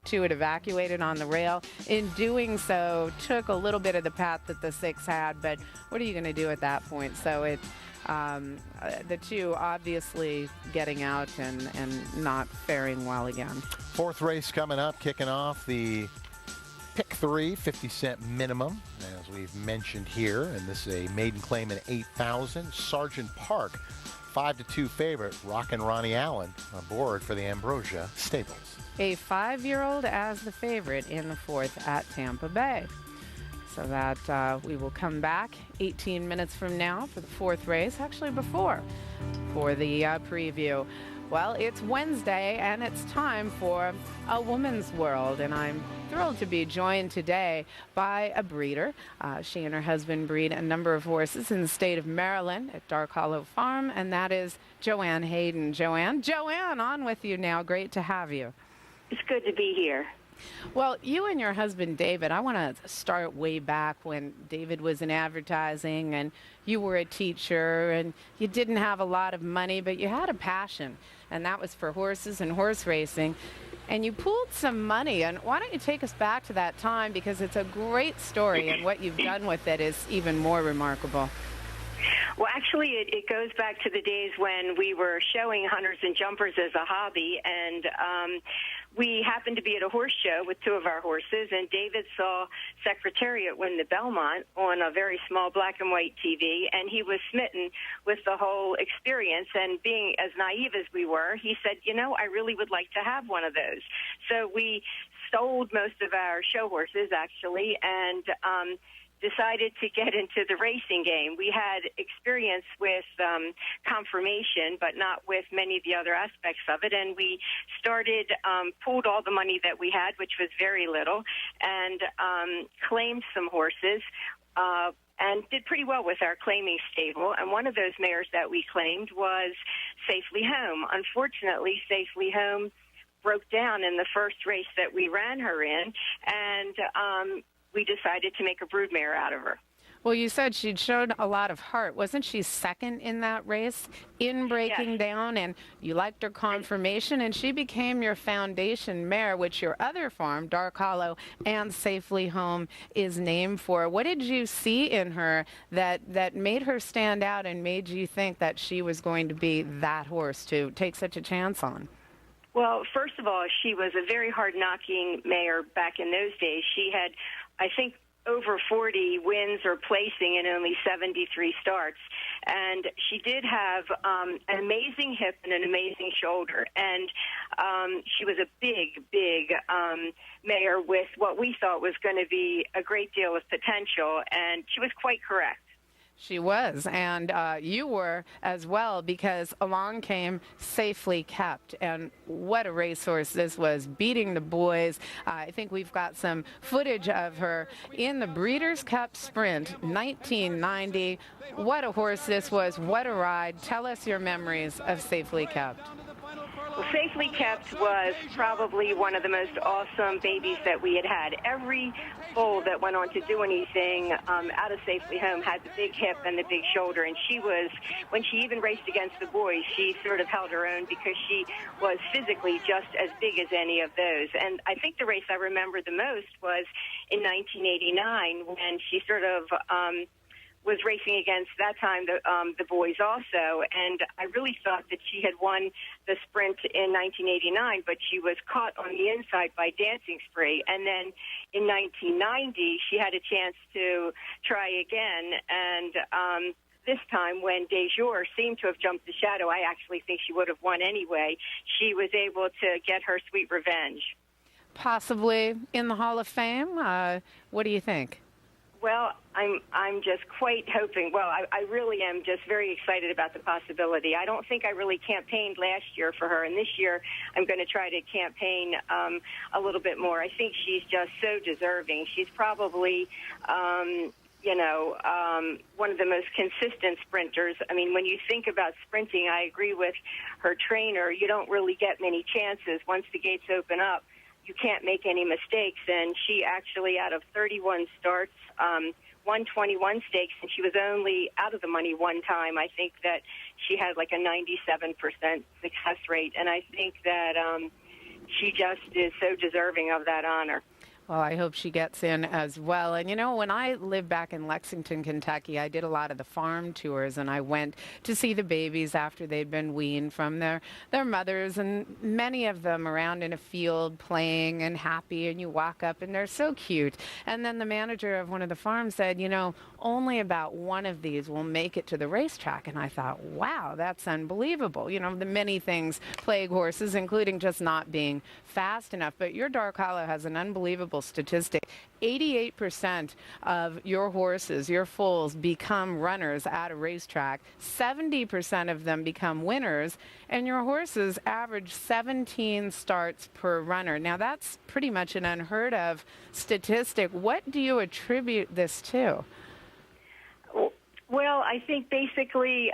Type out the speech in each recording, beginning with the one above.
2 had evacuated on the rail. In doing so, took a little bit of the path that the 6 had, but what are you going to do at that point? So the 2 obviously getting out and not faring well again. 4th race coming up, kicking off the pick 3, 50-cent minimum, as we've mentioned here, and this is a maiden claim in 8,000. Sergeant Park, 5-2 favorite. Rockin' Ronnie Allen aboard for the Ambrosia Stables. A 5-year-old as the favorite in the 4th at Tampa Bay. So that we will come back 18 minutes from now for the 4th race, actually before, for the preview. Well, it's Wednesday, and it's time for A Woman's World, and I'm thrilled to be joined today by a breeder. She and her husband breed a number of horses in the state of Maryland at Dark Hollow Farm, and that is JoAnn Hayden. JoAnn, on with you now. Great to have you. It's good to be here. Well, you and your husband, David, I want to start way back when David was in advertising and you were a teacher and you didn't have a lot of money, but you had a passion, and that was for horses and horse racing. And you pooled some money, and why don't you take us back to that time, because it's a great story and what you've done with it is even more remarkable. Well, actually, it goes back to the days when we were showing hunters and jumpers as a hobby, and we happened to be at a horse show with 2 of our horses, and David saw Secretariat win the Belmont on a very small black and white TV, and he was smitten with the whole experience, and being as naive as we were, he said, I really would like to have one of those. So we sold most of our show horses, actually, and decided to get into the racing game. We had experience with conformation, but not with many of the other aspects of it. And we started, pooled all the money that we had, which was very little, and claimed some horses. And did pretty well with our claiming stable. And one of those mares that we claimed was Safely Home. Unfortunately, Safely Home broke down in the first race that we ran her in, and we decided to make a broodmare out of her. Well, you said she'd showed a lot of heart. Wasn't she second in that race in breaking Yes. down? And you liked her conformation, and she became your foundation mare, which your other farm, Dark Hollow and Safely Home, is named for. What did you see in her that made her stand out and made you think that she was going to be that horse to take such a chance on? Well, first of all, she was a very hard-knocking mare back in those days. She had, I think, over 40 wins or placing in only 73 starts. And she did have an amazing hip and an amazing shoulder. And she was a big mare with what we thought was going to be a great deal of potential. And she was quite correct. She was, and you were as well, because along came Safely Kept, and what a racehorse this was, beating the boys. I think we've got some footage of her in the Breeders' Cup Sprint, 1990. What a horse this was, what a ride. Tell us your memories of Safely Kept. Well, Safely Kept was probably one of the most awesome babies that we had. Every bull that went on to do anything out of Safely Home had the big hip and the big shoulder, and she was, when she even raced against the boys, she sort of held her own because she was physically just as big as any of those. And I think the race I remember the most was in 1989 when she sort of was racing against, that time, the boys also, and I really thought that she had won the sprint in 1989, but she was caught on the inside by Dancing Spree, and then in 1990, she had a chance to try again, and this time when De Jour seemed to have jumped the shadow, I actually think she would have won anyway, she was able to get her sweet revenge. Possibly in the Hall of Fame? What do you think? Well, I'm just quite hoping. Well, I really am just very excited about the possibility. I don't think I really campaigned last year for her, and this year I'm going to try to campaign a little bit more. I think she's just so deserving. She's probably, one of the most consistent sprinters. I mean, when you think about sprinting, I agree with her trainer. You don't really get many chances once the gates open up. You can't make any mistakes, and she actually, out of 31 starts, won 21 stakes, and she was only out of the money one time. I think that she had like a 97% success rate, and I think that she just is so deserving of that honor. Well, I hope she gets in as well. And, you know, when I lived back in Lexington, Kentucky, I did a lot of the farm tours, and I went to see the babies after they'd been weaned from their mothers, and many of them around in a field playing and happy, and you walk up, and they're so cute. And then the manager of one of the farms said, you know, only about one of these will make it to the racetrack. And I thought, wow, that's unbelievable. You know, the many things plague horses, including just not being fast enough. But your Dark Hollow has an unbelievable statistic. 88% of your horses, your foals, become runners at a racetrack. 70% of them become winners, and your horses average 17 starts per runner. Now, that's pretty much an unheard of statistic. What do you attribute this to? Well, I think basically,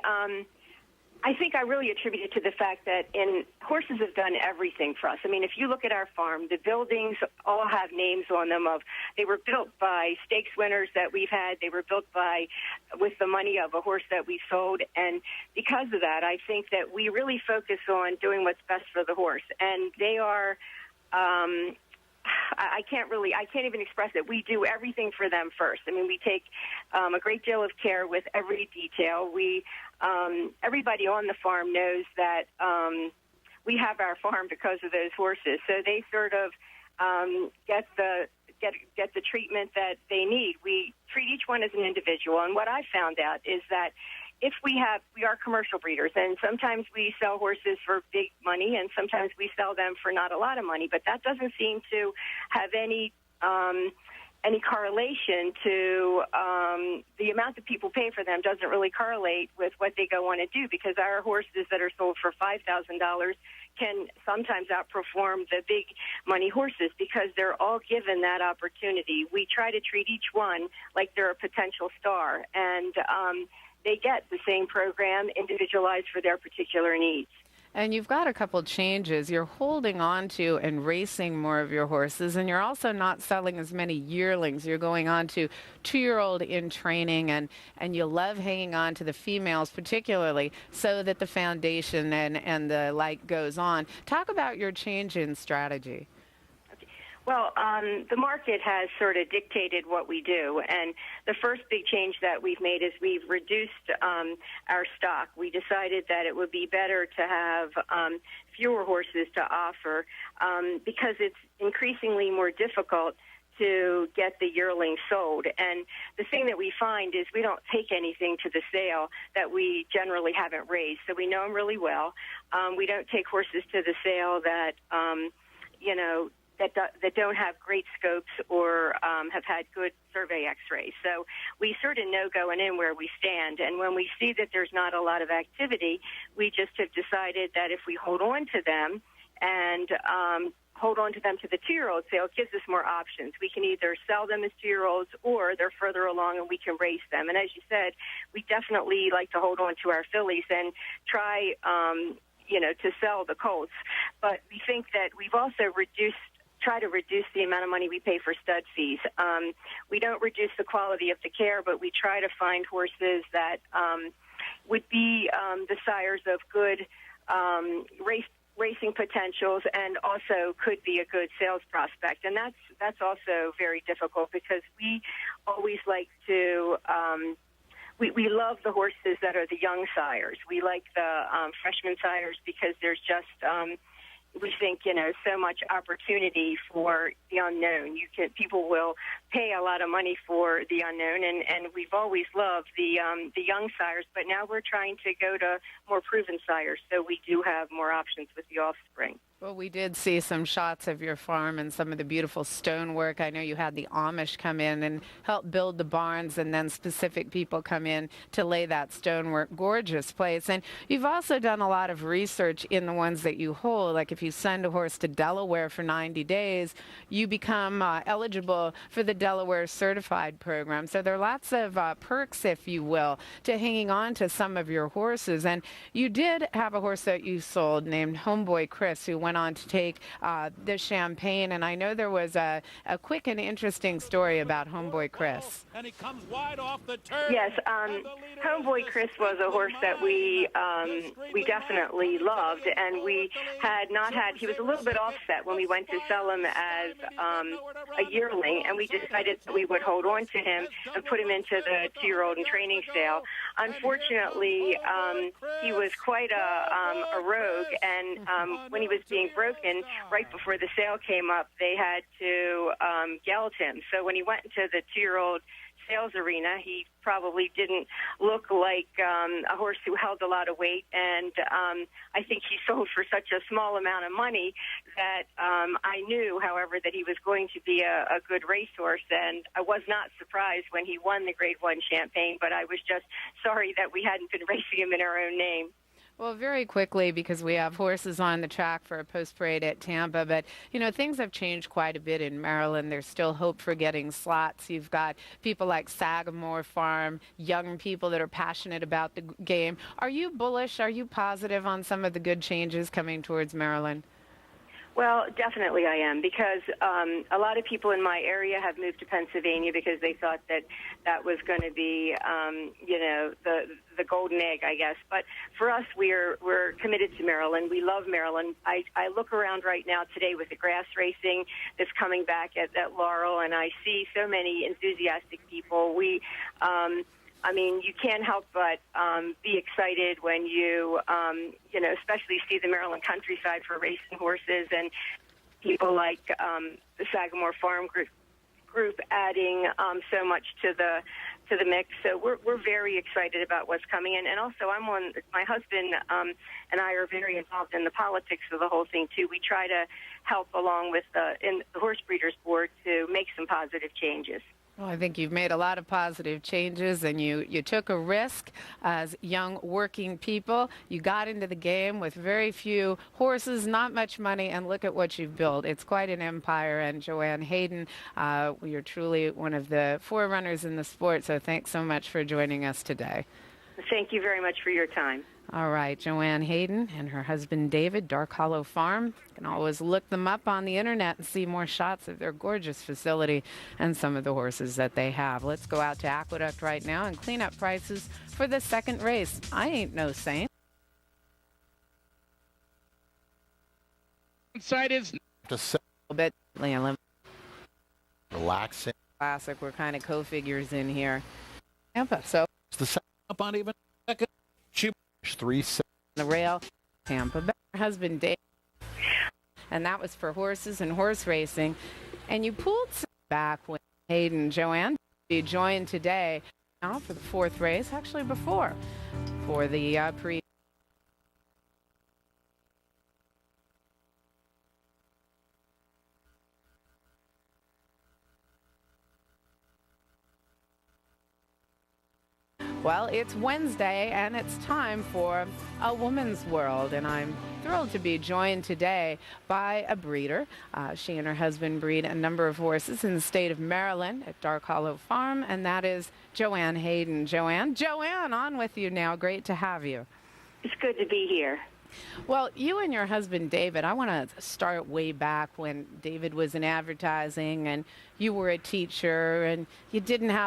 I really attribute it to the fact that horses have done everything for us. I mean, if you look at our farm, the buildings all have names on them they were built by stakes winners that we've had. They were built with the money of a horse that we sold. And because of that, I think that we really focus on doing what's best for the horse. And they are, I can't even express it. We do everything for them first. I mean, we take a great deal of care with every detail. Everybody on the farm knows that we have our farm because of those horses. So they sort of get the treatment that they need. We treat each one as an individual. And what I found out is that if we are commercial breeders, and sometimes we sell horses for big money, and sometimes we sell them for not a lot of money, but that doesn't seem to have any correlation to the amount that people pay for them doesn't really correlate with what they go on to do, because our horses that are sold for $5,000 can sometimes outperform the big money horses because they're all given that opportunity. We try to treat each one like they're a potential star, and they get the same program individualized for their particular needs. And you've got a couple changes. You're holding on to and racing more of your horses, and you're also not selling as many yearlings. You're going on to 2-year-old in training, and you love hanging on to the females particularly so that the foundation and the like goes on. Talk about your change in strategy. Well, the market has sort of dictated what we do, and the first big change that we've made is we've reduced our stock. We decided that it would be better to have fewer horses to offer because it's increasingly more difficult to get the yearling sold. And the thing that we find is we don't take anything to the sale that we generally haven't raised, so we know them really well. We don't take horses to the sale that, that don't have great scopes or have had good survey x-rays. So we sort of know going in where we stand. And when we see that there's not a lot of activity, we just have decided that if we hold on to them and hold on to them to the 2-year-old sale, it gives us more options. We can either sell them as 2-year-olds or they're further along and we can race them. And as you said, we definitely like to hold on to our fillies and try, to sell the colts. But we think that we've also try to reduce the amount of money we pay for stud fees. We don't reduce the quality of the care, but we try to find horses that would be the sires of good racing potentials and also could be a good sales prospect. And that's also very difficult because we always like to we love the horses that are the young sires. We like the freshman sires because there's just we think, so much opportunity for the unknown. People will pay a lot of money for the unknown, and we've always loved the young sires, but now we're trying to go to more proven sires, so we do have more options with the offspring. Well, we did see some shots of your farm and some of the beautiful stonework. I know you had the Amish come in and help build the barns, and then specific people come in to lay that stonework. Gorgeous place. And you've also done a lot of research in the ones that you hold. Like if you send a horse to Delaware for 90 days, you become eligible for the Delaware certified program. So there are lots of perks, if you will, to hanging on to some of your horses. And you did have a horse that you sold named Homeboy Chris, who went on to take the Champagne. And I know there was a quick and interesting story about Homeboy Chris. And he comes wide off the turn. Yes, Homeboy Chris was a horse that we definitely loved, and we had not had. He was a little bit offset when we went to sell him as a yearling, and we decided that we would hold on to him and put him into the 2-year-old and training sale. Unfortunately, he was quite a rogue, and when he was being broken, right before the sale came up, they had to geld him. So when he went into the 2-year-old sales arena, he probably didn't look like a horse who held a lot of weight, and I think he sold for such a small amount of money that I knew, however, that he was going to be a good racehorse, and I was not surprised when he won the Grade 1 Champagne, but I was just sorry that we hadn't been racing him in our own name. Well, very quickly, because we have horses on the track for a post-parade at Tampa, but, you know, things have changed quite a bit in Maryland. There's still hope for getting slots. You've got people like Sagamore Farm, young people that are passionate about the game. Are you bullish? Are you positive on some of the good changes coming towards Maryland? Well, definitely I am, because a lot of people in my area have moved to Pennsylvania because they thought that that was going to be, you know, the golden egg, I guess. But for us, we're committed to Maryland. We love Maryland. I look around right now today with the grass racing that's coming back at Laurel, and I see so many enthusiastic people. I mean, you can't help but be excited when you know, especially see the Maryland countryside for racing horses, and people like the Sagamore Farm group adding so much to the mix. So we're very excited about what's coming in. And also, my husband and I are very involved in the politics of the whole thing too. We try to help along with in the Horse Breeders Board to make some positive changes. Well, I think you've made a lot of positive changes, and you took a risk as young working people. You got into the game with very few horses, not much money, and look at what you've built. It's quite an empire, and JoAnn Hayden, you're truly one of the forerunners in the sport, so thanks so much for joining us today. Thank you very much for your time. All right, JoAnn Hayden and her husband David, Dark Hollow Farm. You can always look them up on the internet and see more shots of their gorgeous facility and some of the horses that they have. Let's go out to Aqueduct right now and clean up prices for the second race. I ain't no saint. Inside is Just A little bit relaxing. classic. We're kind of co-figures in here. Tampa, so It's the up on even second. She 3 the rail, Tampa Bay. Her husband Dave, and that was for horses and horse racing. And you pulled some back when Hayden, JoAnn, be joined today now for the fourth race, actually before, for the pre. Well, it's Wednesday, and it's time for A Woman's World, and I'm thrilled to be joined today by a breeder. She and her husband breed a number of horses in the state of Maryland at Dark Hollow Farm, and that is JoAnn Hayden. JoAnn, on with you now. Great to have you. It's good to be here. Well, you and your husband, David, I want to start way back when David was in advertising and you were a teacher and you didn't have